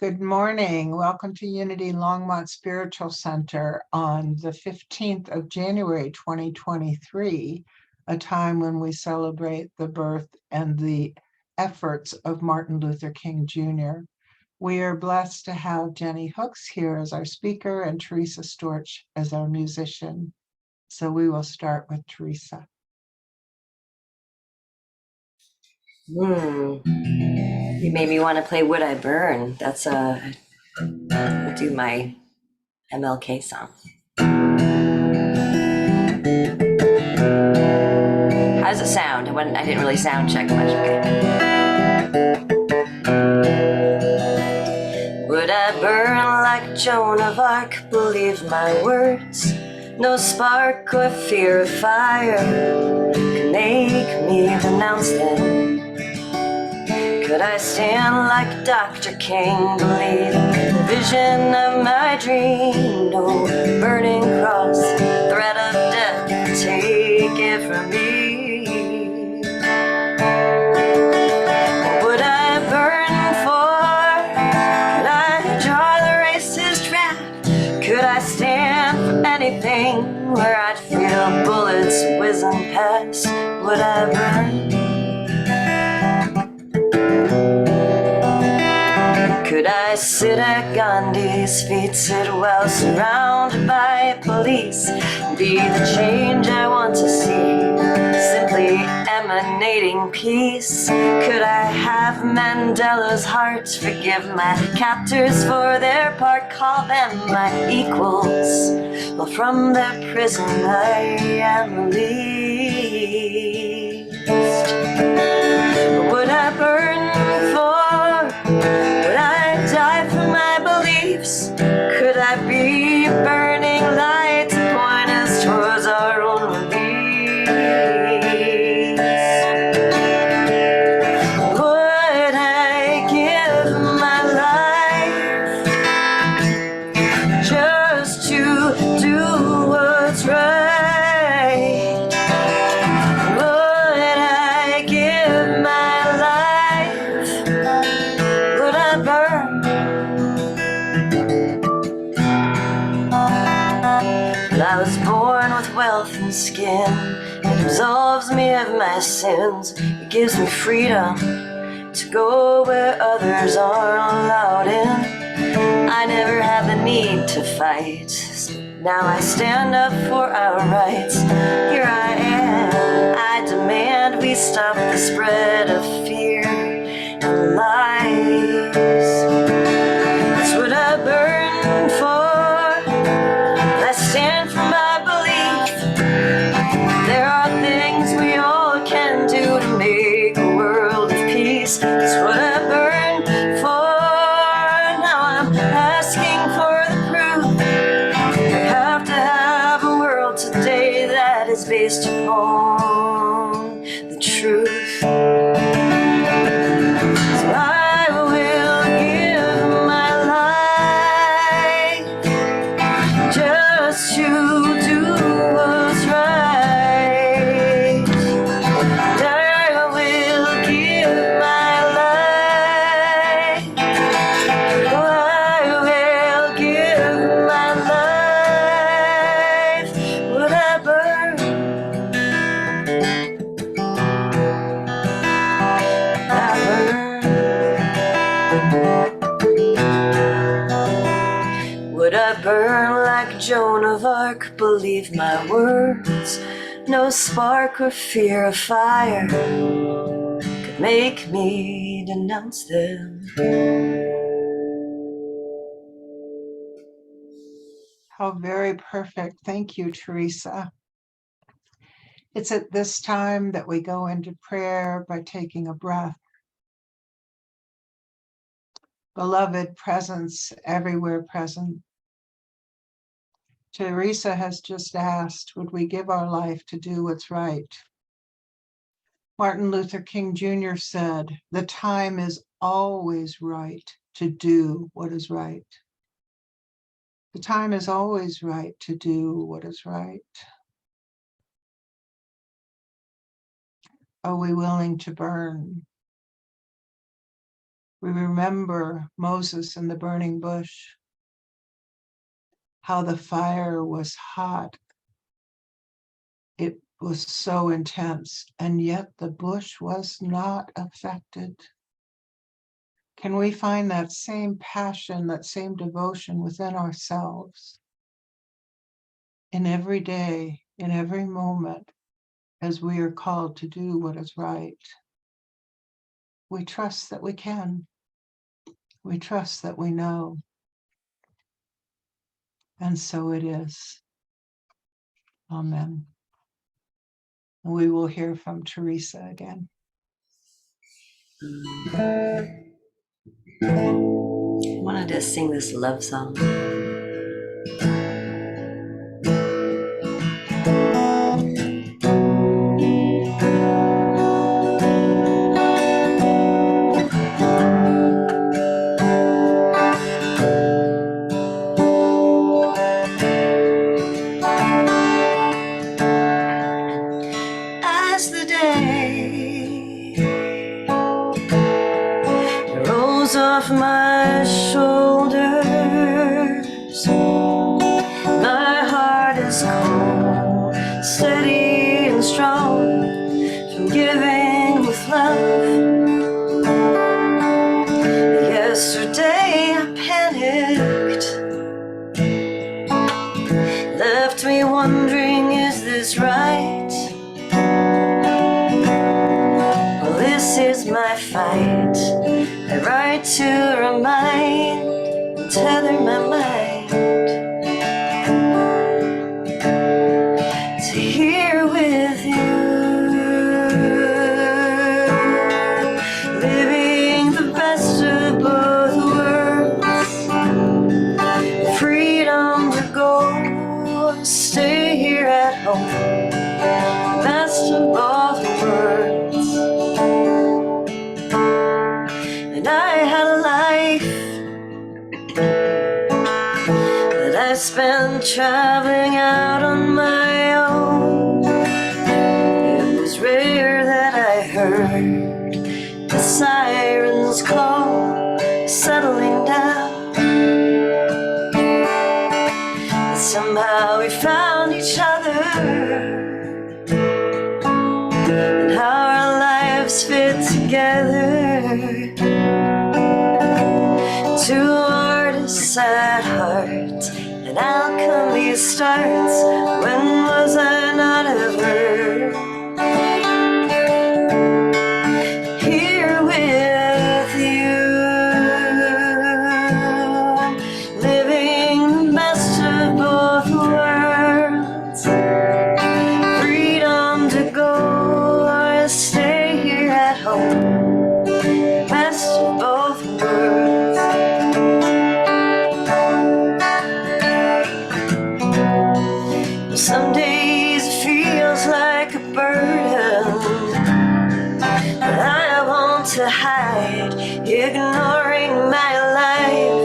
Good morning. Welcome to Unity Longmont Spiritual Center on the 15th of January, 2023, a time when we celebrate the birth and the efforts of Martin Luther King Jr. We are blessed to have Jenny Hooks here as our speaker and Teresa Storch as our musician. So we will start with Teresa. You made me want to play Would I Burn. That's I'll do my MLK song. How does it sound? I didn't really sound check much. Okay. Would I burn like Joan of Arc? Believe my words. No spark or fear of fire could make me denounce them. Could I stand like Dr. King, believe the vision of my dream? No burning cross, threat of death, take it from me. What would I burn for? Could I draw the racist draft? Could I stand for anything where I'd feel bullets whizzing past? Would I burn? Could I sit at Gandhi's feet, sit well surrounded by police, be the change I want to see, simply emanating peace? Could I have Mandela's heart, forgive my captors for their part, call them my equals, while from their prison I am released? Would I burn for? Would I die for my beliefs? Could I be burning light to point us towards our own release? Would I give my life just to do what's right? Would I give my life? Would I burn? I was born with wealth and skin. It absolves me of my sins. It gives me freedom to go where others aren't allowed in. I never had the need to fight. Now I stand up for our rights. Here I am. I demand we stop the spread of fear and lies. That's what I burn for. I stand for my belief. There are things we all can do to make a world of peace. That's what I burn for. Now I'm asking for the proof. We have to have a world today that is based upon the truth. So I will give my life just to do what's right. I will give my life. I will give my life. Would I burn? Would I burn like Joan of Arc? Believe my words. No spark or fear of fire could make me denounce them. How very perfect. Thank you, Teresa. It's at this time that we go into prayer by taking a breath. Beloved presence, everywhere present. Teresa has just asked, would we give our life to do what's right? Martin Luther King Jr. said, the time is always right to do what is right. The time is always right to do what is right. Are we willing to burn? We remember Moses in the burning bush, how the fire was hot. It was so intense, and yet the bush was not affected. Can we find that same passion, that same devotion within ourselves in every day, in every moment, as we are called to do what is right? We trust that we can. We trust that we know. And so it is. Amen. We will hear from Teresa again. I wanted to sing this love song. As the day rolls off my shoulders, my heart is cold, steady and strong, from giving with love. Yesterday I panicked, left me wondering, is this right? Well, this is my fight. I write to remind and tether my mind to here with you, living the best of both worlds, freedom to go, stay here at home, best of both worlds. And I had a life that I spent traveling out on my own. It was rare that I heard the sirens call, settling down. And somehow we found each other, and how our lives fit together. Two artists at heart, and alchemy starts. When was I not ever here with you, living the best of both worlds, freedom to go or stay here at home, best of both worlds. Some days it feels like a burden that I want to hide, ignoring my life.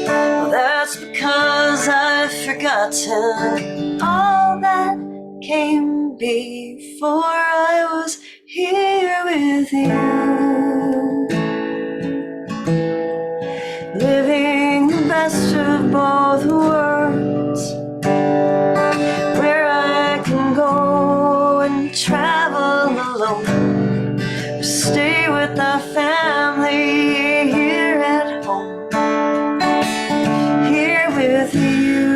Well, that's because I've forgotten all that came before I was here with you, living the best of both worlds, where I can go and travel alone, or stay with our family here at home, here with you.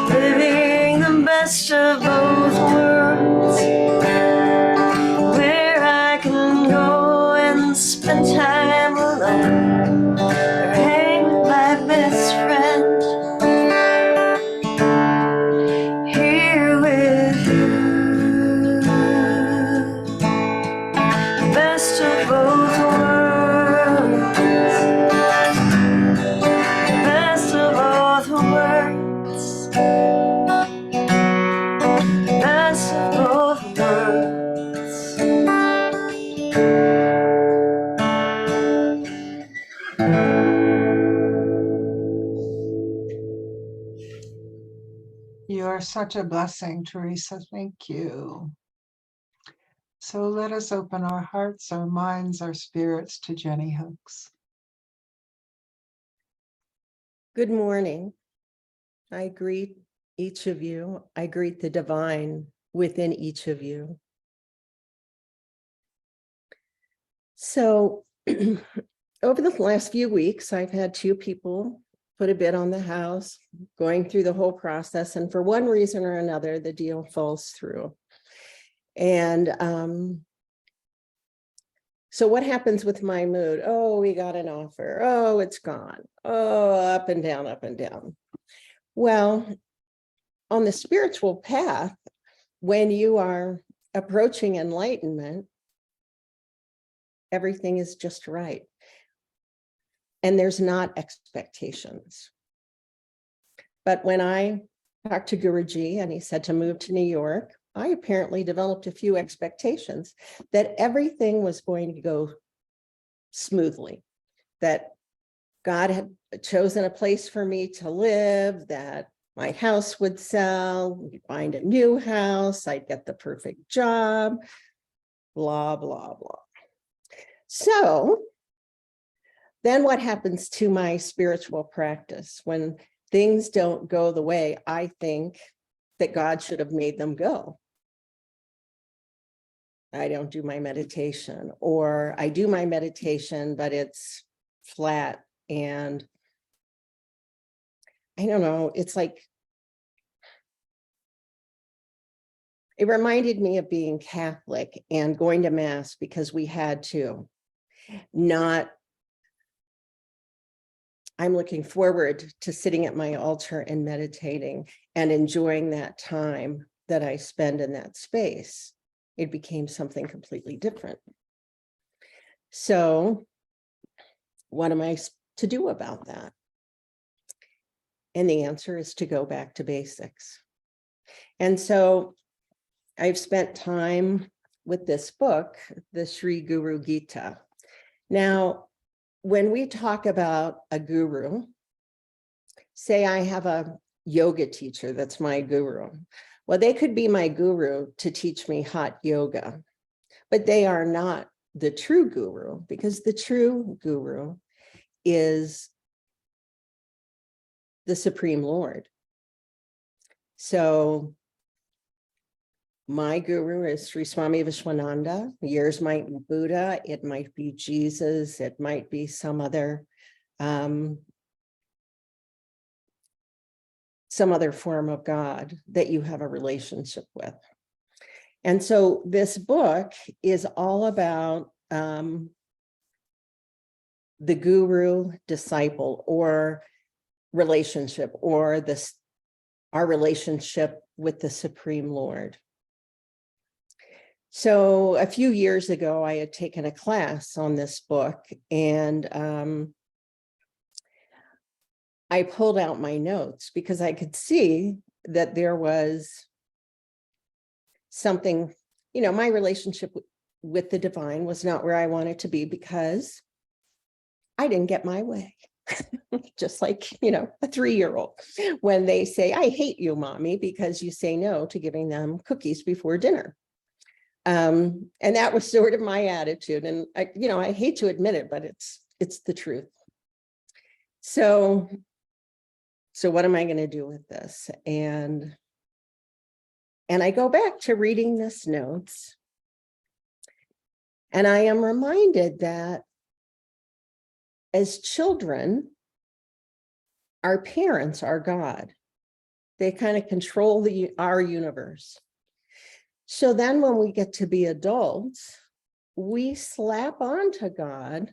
We're living the best of both worlds, where I can go and spend time alone, or hang with my best friend, here with you. Best of both worlds, best of both worlds, best of both worlds. You are such a blessing, Teresa. Thank you. So let us open our hearts, our minds, our spirits to Jenny Hooks. Good morning. I greet each of you. I greet the divine within each of you. So over the last few weeks, I've had two people put a bid on the house, going through the whole process. And for one reason or another, the deal falls through. And so what happens with my mood? Oh, we got an offer. Oh, it's gone. Oh, up and down, up and down. Well, on the spiritual path, when you are approaching enlightenment, everything is just right. And there's not expectations. But when I talked to Guruji and he said to move to New York, I apparently developed a few expectations that everything was going to go smoothly, that God had chosen a place for me to live, that my house would sell, we'd find a new house, I'd get the perfect job, blah, blah, blah. So then what happens to my spiritual practice when things don't go the way I think that God should have made them go? I don't do my meditation, or I do my meditation, but it's flat. And I don't know, it's like, it reminded me of being Catholic and going to Mass because we had to. Not, I'm looking forward to sitting at my altar and meditating and enjoying that time that I spend in that space. It became something completely different. So what am I to do about that? And the answer is to go back to basics. And so I've spent time with this book, the Sri Guru Gita. Now, when we talk about a guru, say I have a yoga teacher that's my guru. Well, they could be my guru to teach me hot yoga, but they are not the true guru, because the true guru is the Supreme Lord. So my guru is Sri Swami Vishwananda. Yours might be Buddha, it might be Jesus, it might be some other form of God that you have a relationship with. And so this book is all about the guru disciple or relationship, or our relationship with the Supreme Lord. So a few years ago, I had taken a class on this book, and I pulled out my notes because I could see that there was something, my relationship with the divine was not where I wanted to be because I didn't get my way. Just like, a 3-year-old, when they say, I hate you, mommy, because you say no to giving them cookies before dinner. And that was sort of my attitude. And I hate to admit it, but it's the truth. So what am I going to do with this? And I go back to reading this notes, and I am reminded that as children, our parents are God. They kind of control our universe. So then when we get to be adults, we slap onto God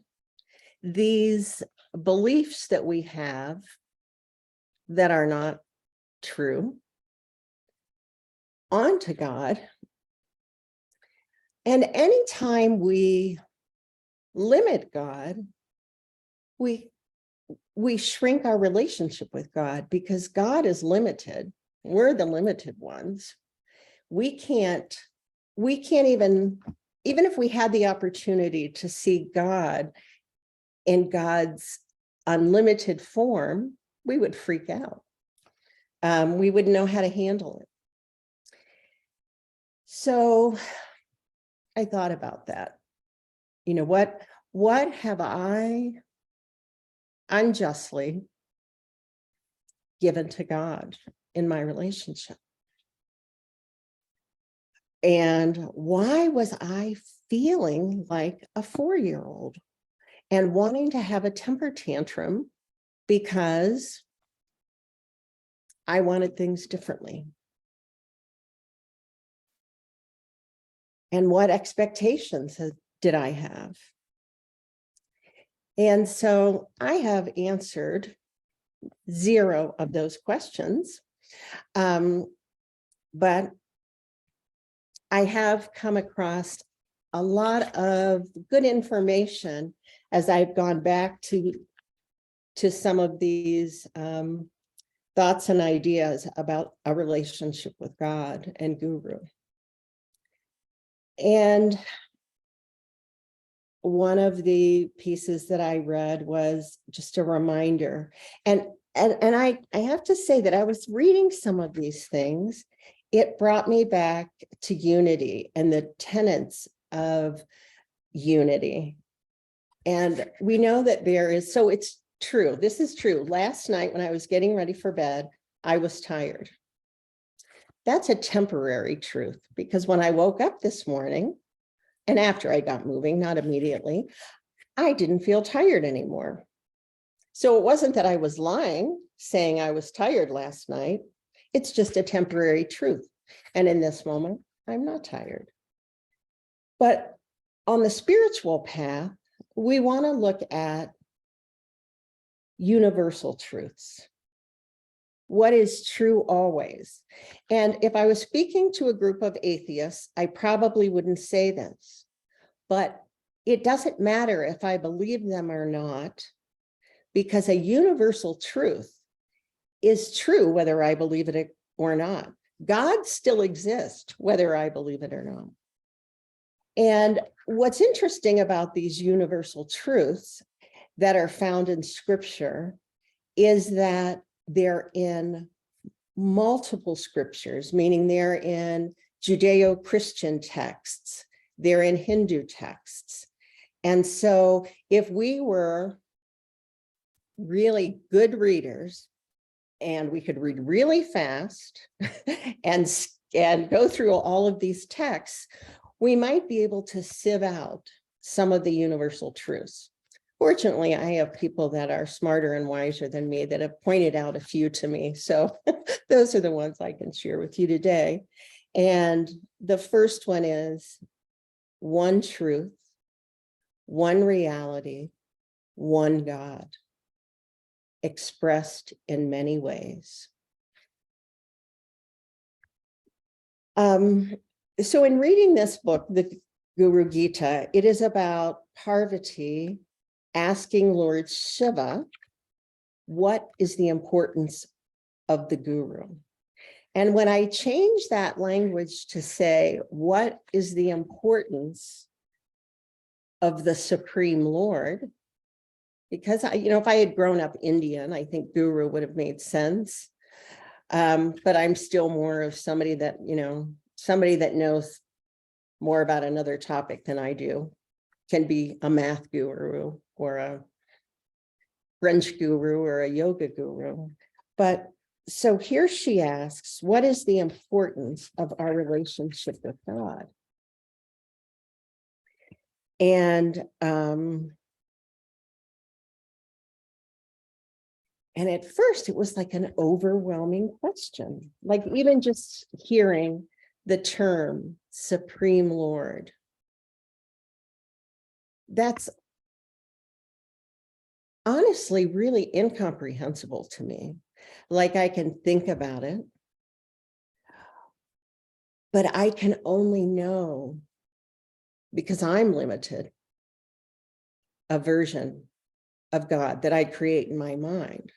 these beliefs that we have that are not true onto God. And anytime we limit God, we shrink our relationship with God, because God is limited. We're the limited ones. We can't even if we had the opportunity to see God in God's unlimited form, we would freak out. We wouldn't know how to handle it. So I thought about that. You know, what have I unjustly given to God in my relationship? And why was I feeling like a 4-year-old and wanting to have a temper tantrum because I wanted things differently? And what expectations did I have? And so I have answered 0 of those questions, but I have come across a lot of good information as I've gone back to some of these thoughts and ideas about a relationship with God and Guru. And one of the pieces that I read was just a reminder. And I have to say that I was reading some of these things. It brought me back to unity and the tenets of unity. And we know that there is, so it's true. This is true. Last night when I was getting ready for bed, I was tired. That's a temporary truth, because when I woke up this morning, and after I got moving, not immediately, I didn't feel tired anymore. So it wasn't that I was lying, saying I was tired last night. It's just a temporary truth. And in this moment, I'm not tired. But on the spiritual path, we want to look at universal truths. What is true always? And if I was speaking to a group of atheists, I probably wouldn't say this, but it doesn't matter if I believe them or not, because a universal truth is true whether I believe it or not. God still exists whether I believe it or not. And what's interesting about these universal truths that are found in scripture is that they're in multiple scriptures, meaning they're in Judeo-Christian texts, they're in Hindu texts. And so if we were really good readers and we could read really fast and go through all of these texts, we might be able to sieve out some of the universal truths. Fortunately, I have people that are smarter and wiser than me that have pointed out a few to me. So those are the ones I can share with you today. And the first one is one truth, one reality, one God, expressed in many ways. So in reading this book, the Guru Gita, it is about Parvati asking Lord Shiva, what is the importance of the Guru? And when I change that language to say, what is the importance of the Supreme Lord? Because if I had grown up Indian, I think Guru would have made sense. But I'm still more of somebody that knows more about another topic than I do. Can be a math guru or a French guru or a yoga guru. But so here she asks, what is the importance of our relationship with God? And at first it was like an overwhelming question, like even just hearing the term Supreme Lord. That's honestly really incomprehensible to me. Like I can think about it, but I can only know, because I'm limited, a version of God that I create in my mind.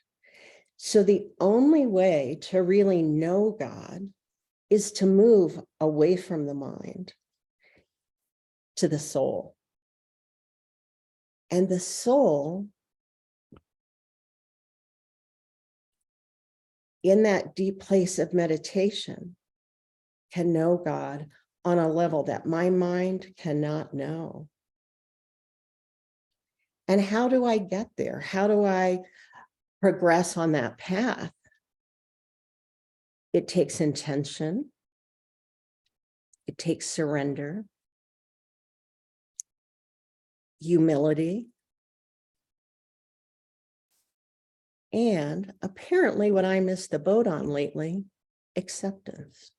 So the only way to really know God is to move away from the mind to the soul. And the soul, in that deep place of meditation, can know God on a level that my mind cannot know. And how do I get there? How do I progress on that path? It takes intention. It takes surrender, humility, and apparently what I missed the boat on lately, acceptance.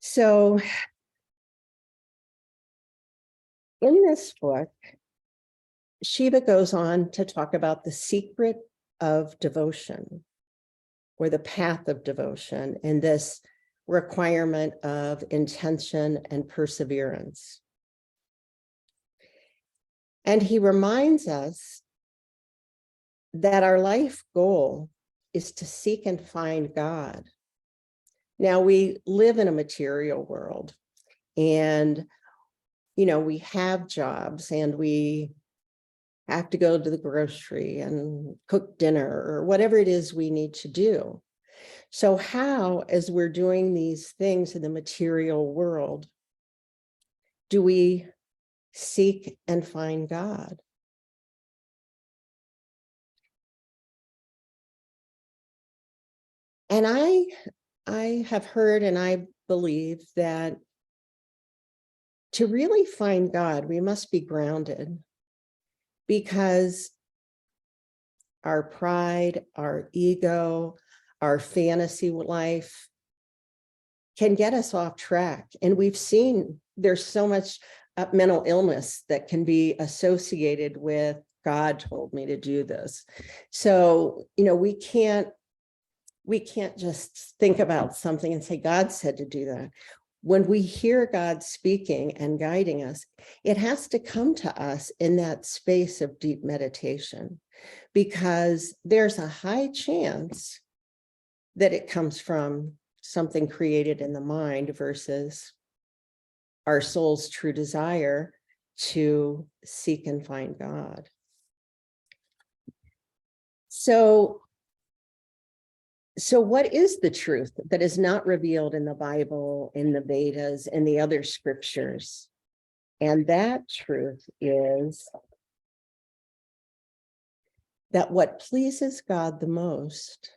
So in this book, Shiva goes on to talk about the secret of devotion, or the path of devotion, and this requirement of intention and perseverance. And he reminds us that our life goal is to seek and find God. Now, we live in a material world, and we have jobs, and we have to go to the grocery and cook dinner or whatever it is we need to do. So how, as we're doing these things in the material world, do we seek and find God? And I have heard, and I believe that to really find God, we must be grounded, because our pride, our ego, our fantasy life can get us off track. And we've seen there's so much mental illness that can be associated with God told me to do this. So, we can't just think about something and say, God said to do that. When we hear God speaking and guiding us, it has to come to us in that space of deep meditation, because there's a high chance that it comes from something created in the mind versus our soul's true desire to seek and find God. So what is the truth that is not revealed in the Bible, in the Vedas, and the other scriptures? And that truth is that what pleases God the most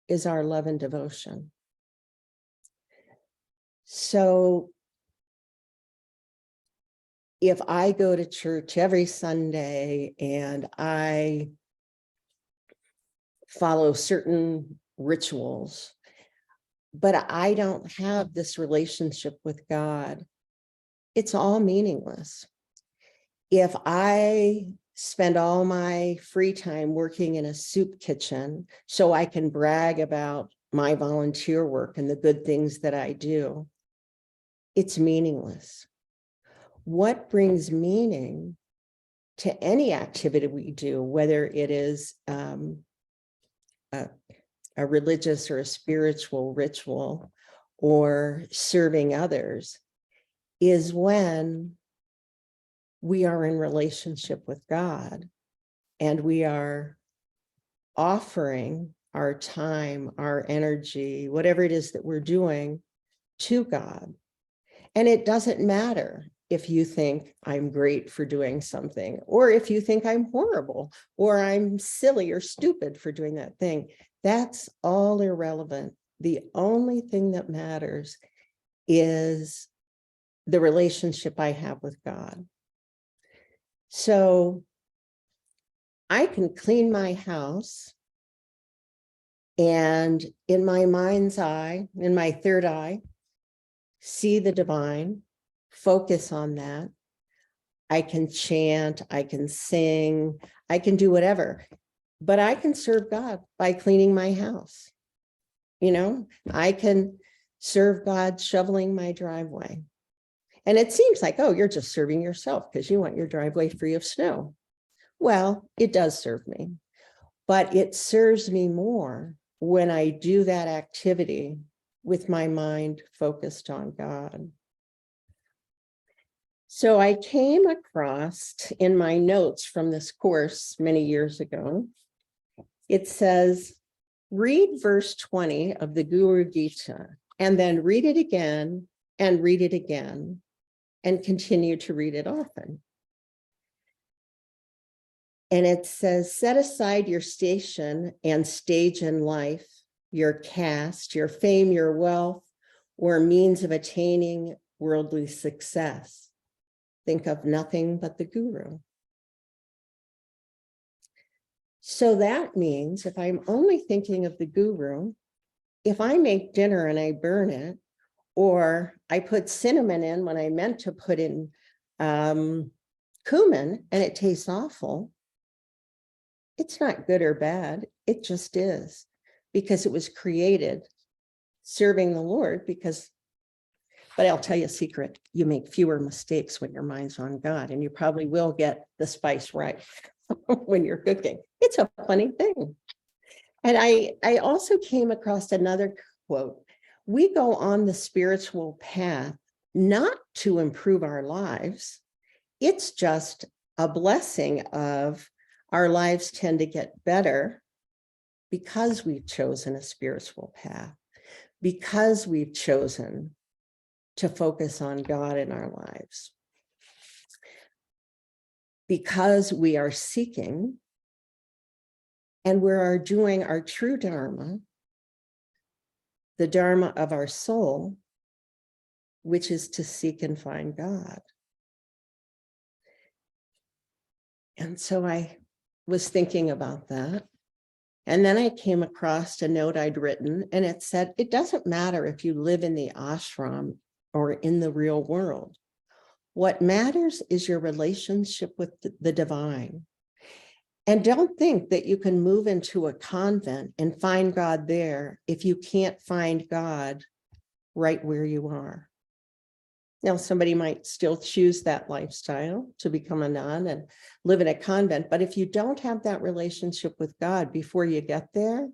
is our love and devotion. So if I go to church every Sunday and I follow certain rituals, but I don't have this relationship with God, it's all meaningless. If I spend all my free time working in a soup kitchen so I can brag about my volunteer work and the good things that I do, it's meaningless. What brings meaning to any activity we do, whether it is a religious or a spiritual ritual or serving others, is when we are in relationship with God and we are offering our time, our energy, whatever it is that we're doing, to God. And it doesn't matter if you think I'm great for doing something, or if you think I'm horrible, or I'm silly or stupid for doing that thing. That's all irrelevant. The only thing that matters is the relationship I have with God. So I can clean my house, and in my mind's eye, in my third eye, see the divine, focus on that. I can chant, I can sing, I can do whatever, but I can serve God by cleaning my house. I can serve God shoveling my driveway. And it seems like, oh, you're just serving yourself because you want your driveway free of snow. Well, it does serve me, but it serves me more when I do that activity with my mind focused on God. So I came across in my notes from this course many years ago, it says, read verse 20 of the Guru Gita and then read it again and read it again and continue to read it often. And it says, set aside your station and stage in life, your caste, your fame, your wealth, or means of attaining worldly success. Think of nothing but the guru. So that means if I'm only thinking of the guru, if I make dinner and I burn it, or I put cinnamon in when I meant to put in cumin and it tastes awful, it's not good or bad. It just is, because it was created serving the Lord. But I'll tell you a secret, you make fewer mistakes when your mind's on God, and you probably will get the spice right when you're cooking. It's a funny thing. And I also came across another quote. We go on the spiritual path not to improve our lives. It's just a blessing of our lives tend to get better because we've chosen a spiritual path, because we've chosen to focus on God in our lives, because we are seeking and we are doing our true Dharma, the Dharma of our soul, which is to seek and find God. And so I was thinking about that. And then I came across a note I'd written, and it said, it doesn't matter if you live in the ashram or in the real world. What matters is your relationship with the divine. And don't think that you can move into a convent and find God there if you can't find God right where you are. Now, somebody might still choose that lifestyle to become a nun and live in a convent, but if you don't have that relationship with God before you get there,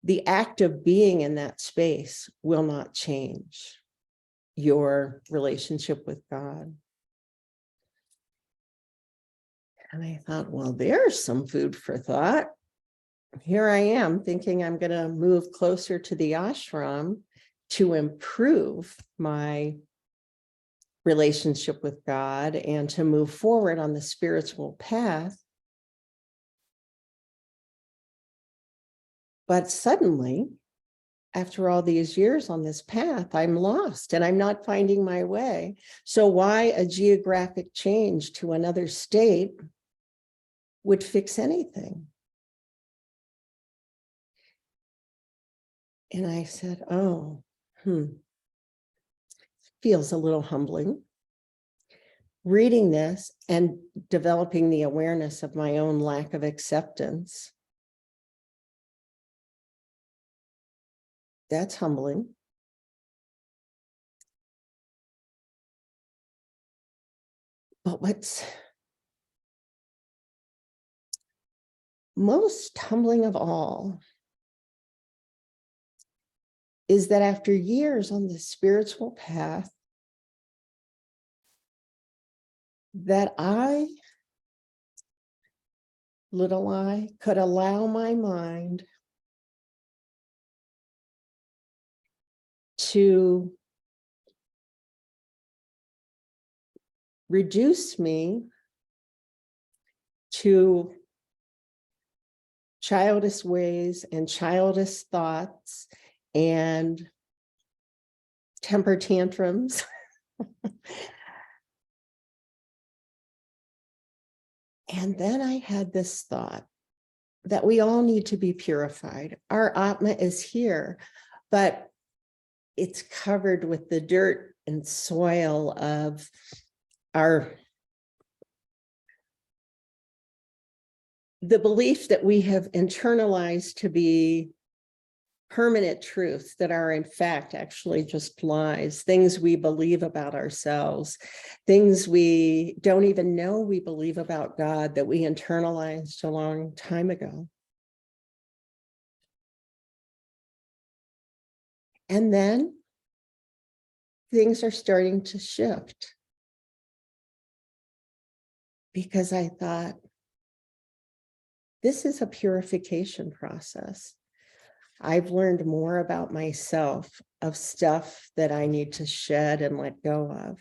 the act of being in that space will not change your relationship with God. And I thought, well, there's some food for thought. Here I am thinking I'm going to move closer to the ashram to improve my relationship with God and to move forward on the spiritual path. But suddenly, after all these years on this path, I'm lost and I'm not finding my way. So why a geographic change to another state would fix anything? And I said, oh, feels a little humbling. Reading this and developing the awareness of my own lack of acceptance, that's humbling. But what's most humbling of all is that after years on this spiritual path, that I, little I, could allow my mind to reduce me to childish ways and childish thoughts and temper tantrums. And then I had this thought that we all need to be purified. Our Atma is here, but it's covered with the dirt and soil of the belief that we have internalized to be permanent truths that are in fact actually just lies, things we believe about ourselves, things we don't even know we believe about God that we internalized a long time ago. And then things are starting to shift because I thought, this is a purification process. I've learned more about myself, of stuff that I need to shed and let go of,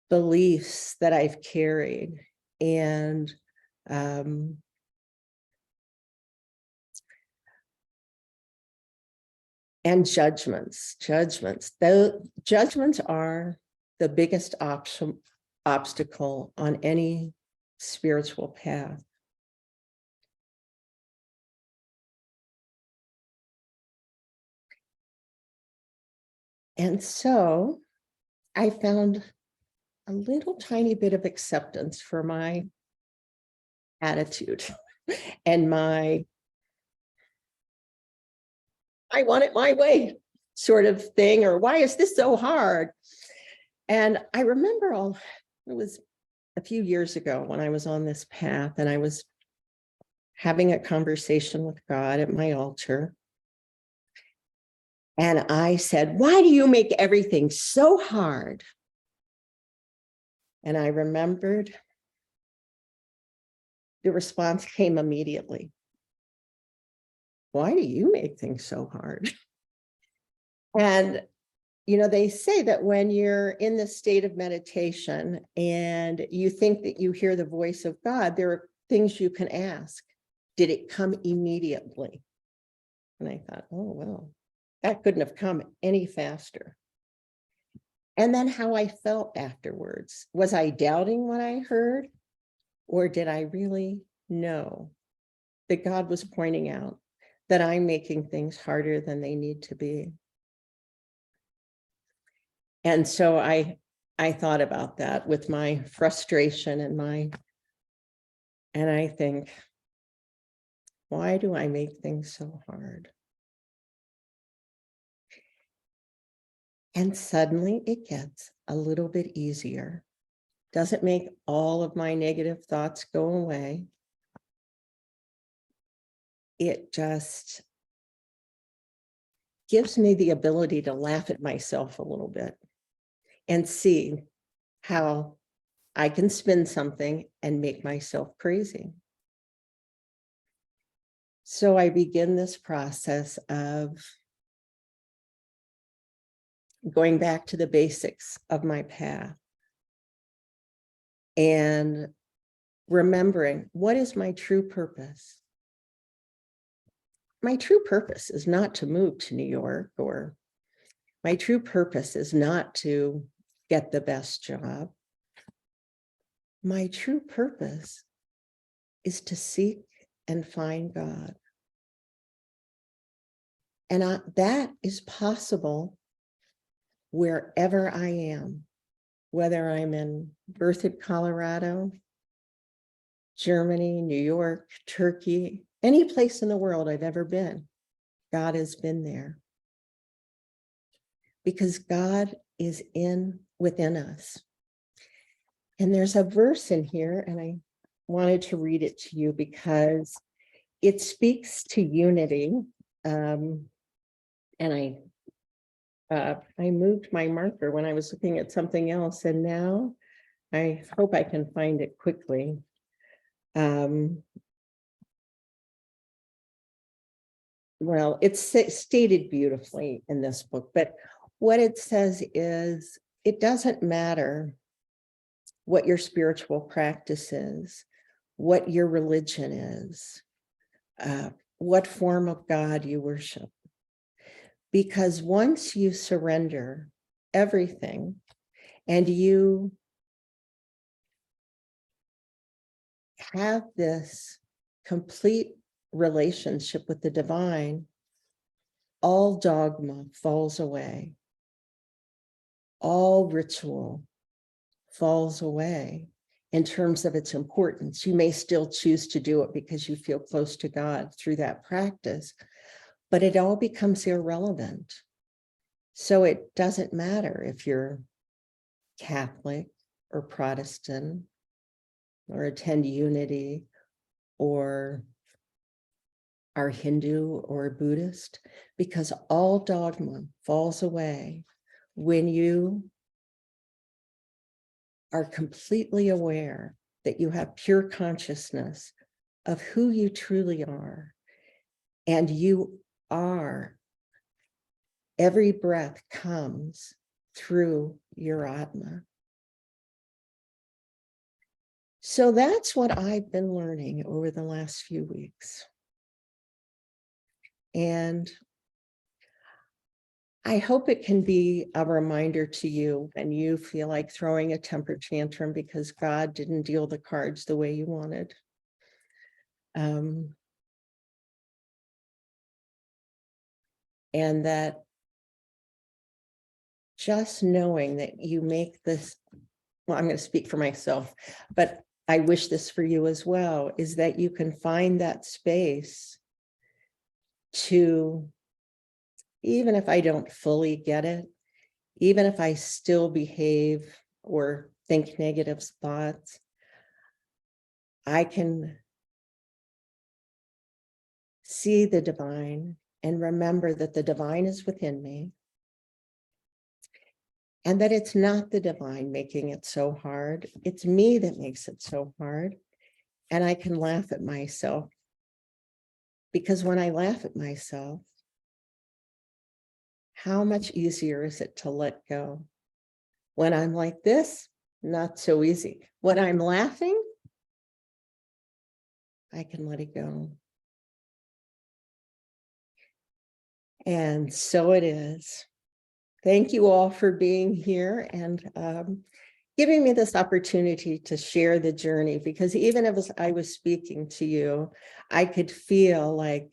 beliefs that I've carried, and judgments. Though judgments are the biggest obstacle on any spiritual path. And so I found a little tiny bit of acceptance for my attitude and my I want it my way sort of thing, or why is this so hard? And I remember it was a few years ago when I was on this path and I was having a conversation with God at my altar. And I said, why do you make everything so hard? And I remembered the response came immediately. Why do you make things so hard? And, they say that when you're in the state of meditation and you think that you hear the voice of God, there are things you can ask. Did it come immediately? And I thought, oh, well, that couldn't have come any faster. And then how I felt afterwards. Was I doubting what I heard? Or did I really know that God was pointing out that I'm making things harder than they need to be? And so I thought about that with my frustration and I think, why do I make things so hard? And suddenly it gets a little bit easier. Doesn't make all of my negative thoughts go away. It just gives me the ability to laugh at myself a little bit and see how I can spin something and make myself crazy. So I begin this process of going back to the basics of my path and remembering, what is my true purpose? My true purpose is not to move to New York, or my true purpose is not to get the best job. My true purpose is to seek and find God. And that is possible wherever I am, whether I'm in Berthoud, Colorado, Germany, New York, Turkey, any place in the world I've ever been, God has been there. Because God is within us. And there's a verse in here, and I wanted to read it to you because it speaks to unity. And I moved my marker when I was looking at something else, and now I hope I can find it quickly. Well, it's stated beautifully in this book, but what it says is, it doesn't matter what your spiritual practice is, what your religion is, what form of God you worship. Because once you surrender everything and you have this complete relationship with the divine, all dogma falls away. All ritual falls away in terms of its importance. You may still choose to do it because you feel close to God through that practice, but it all becomes irrelevant. So it doesn't matter if you're Catholic or Protestant or attend Unity or are Hindu or Buddhist, because all dogma falls away when you are completely aware that you have pure consciousness of who you truly are, and you are. Every breath comes through your Atma. So that's what I've been learning over the last few weeks. And I hope it can be a reminder to you when you feel like throwing a temper tantrum because God didn't deal the cards the way you wanted. And that just knowing that you make this, well, I'm going to speak for myself, but I wish this for you as well, is that you can find that space to, even if I don't fully get it, even if I still behave or think negative thoughts, I can see the divine and remember that the divine is within me, and that it's not the divine making it so hard. It's me that makes it so hard. And I can laugh at myself, because when I laugh at myself, how much easier is it to let go? When I'm like this, not so easy. When I'm laughing, I can let it go. And so it is. Thank you all for being here and giving me this opportunity to share the journey, because even as I was speaking to you, I could feel like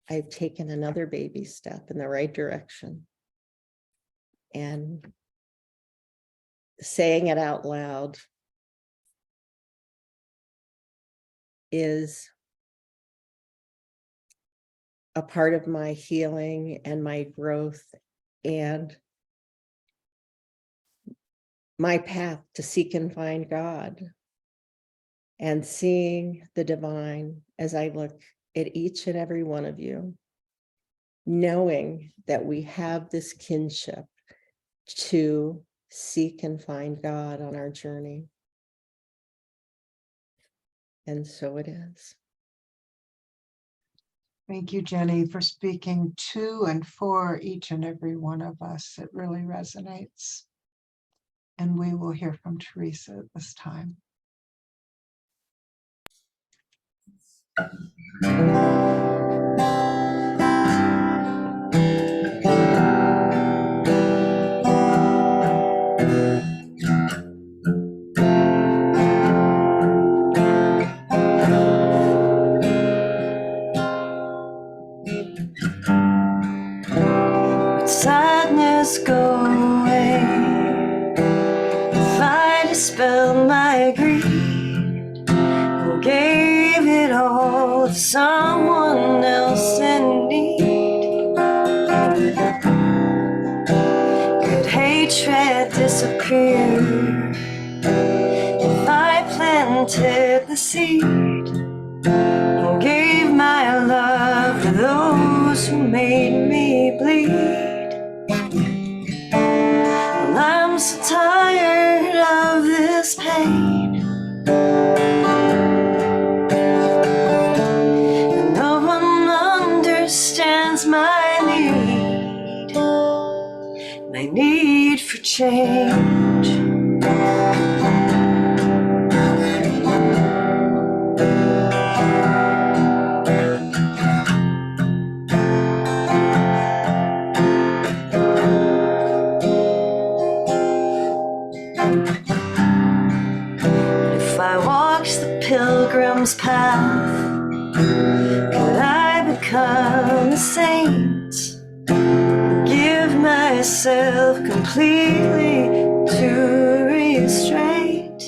I've taken another baby step in the right direction. And saying it out loud is a part of my healing and my growth and my path to seek and find God, and seeing the divine as I look at each and every one of you, knowing that we have this kinship to seek and find God on our journey. And so it is. Thank you, Jenny, for speaking to and for each and every one of us. It really resonates. And we will hear from Teresa at this time. Sadness go away if I dispel my grief and gave it all to someone else in need. Could hatred disappear if I planted the seed and gave my love to those who made me bleed? I'm so tired of this pain, and no one understands my need for change. If I walked the pilgrim's path, could I become a saint? Give myself completely to restraint?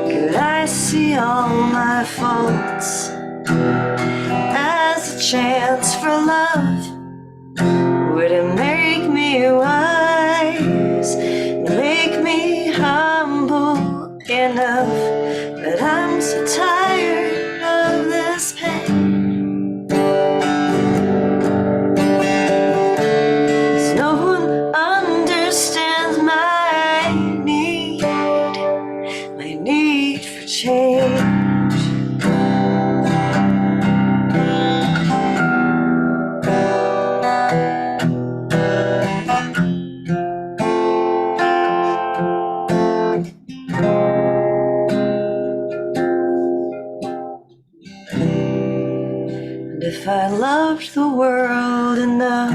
Could I see all my faults as a chance for love? Would it make me wise, make me humble enough? But I'm so tired of this pain. 'Cause no one loved the world enough?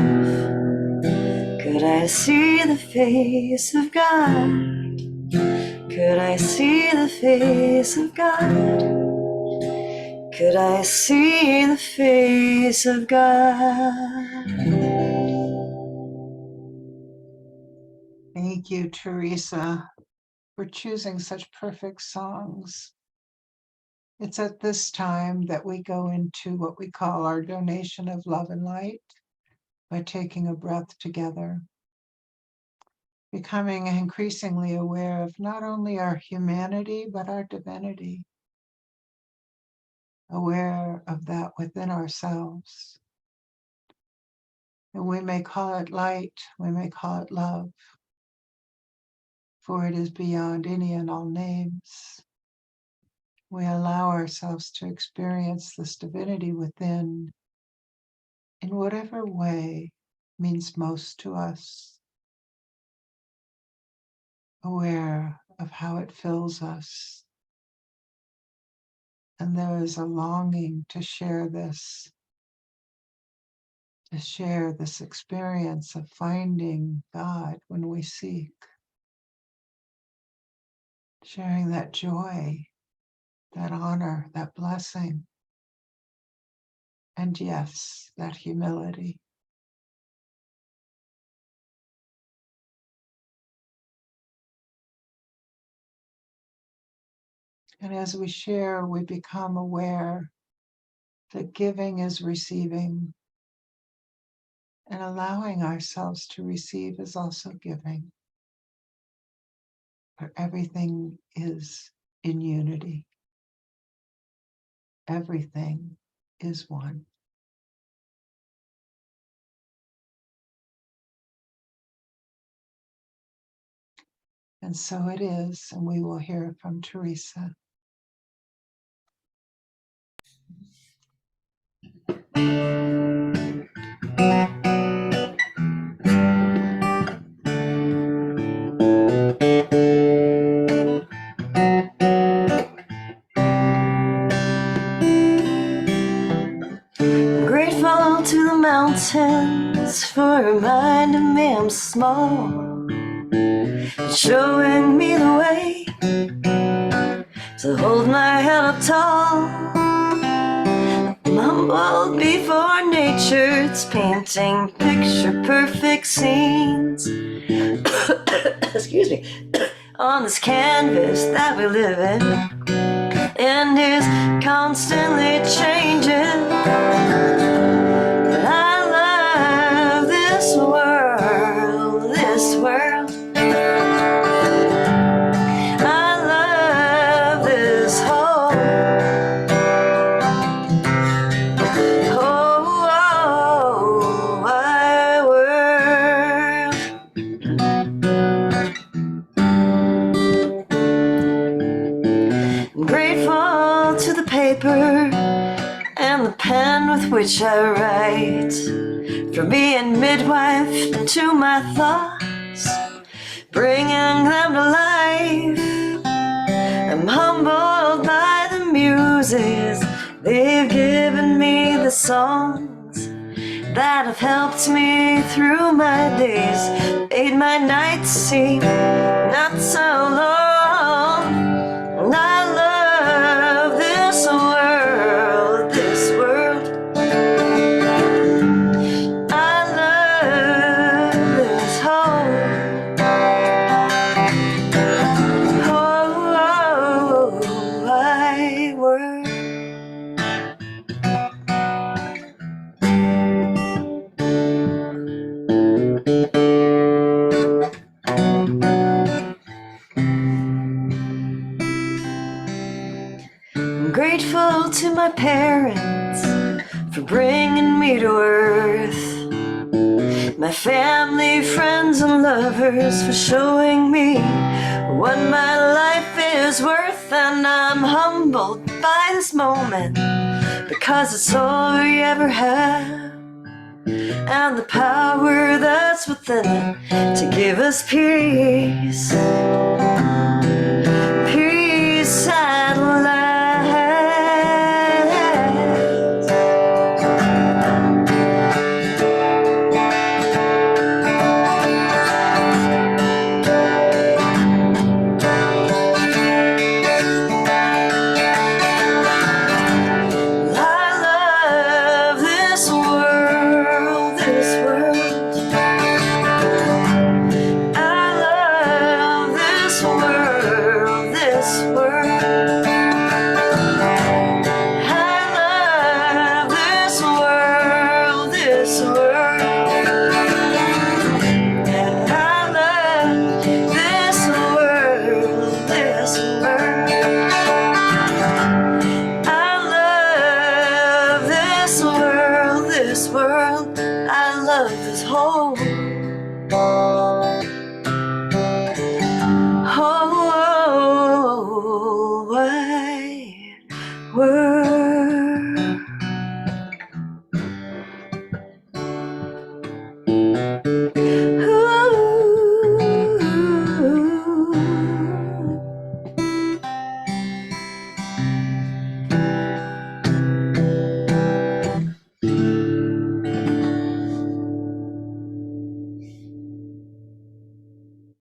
Could I see the face of God? Could I see the face of God? Could I see the face of God? Thank you, Teresa, for choosing such perfect songs. It's at this time that we go into what we call our donation of love and light by taking a breath together, becoming increasingly aware of not only our humanity, but our divinity, aware of that within ourselves. And we may call it light, we may call it love, for it is beyond any and all names. We allow ourselves to experience this divinity within in whatever way means most to us, aware of how it fills us. And there is a longing to share this experience of finding God when we seek, sharing that joy, that honor, that blessing, and yes, that humility. And as we share, we become aware that giving is receiving, and allowing ourselves to receive is also giving. For everything is in unity. Everything is one. And so it is, and we will hear from Teresa. I'm grateful to the mountains for reminding me I'm small, showing me the way to hold my head up tall. I'm humbled before nature, it's painting picture perfect scenes excuse me, on this canvas that we live in, and is constantly changing. But I love this world, this world. I love this whole wide world. I'm grateful to the paper and the pen with which I write, for being midwife to my thoughts, bringing them to life. I'm humbled by the muses, they've given me the songs that have helped me through my days, made my nights seem not so long. And I love this world, this world. I love this whole wide world. I'm grateful to my parents for bringing me to earth, my family, friends, and lovers for showing me what my life is worth. And I'm humbled by this moment, because it's all we ever have, and the power that's within it to give us peace.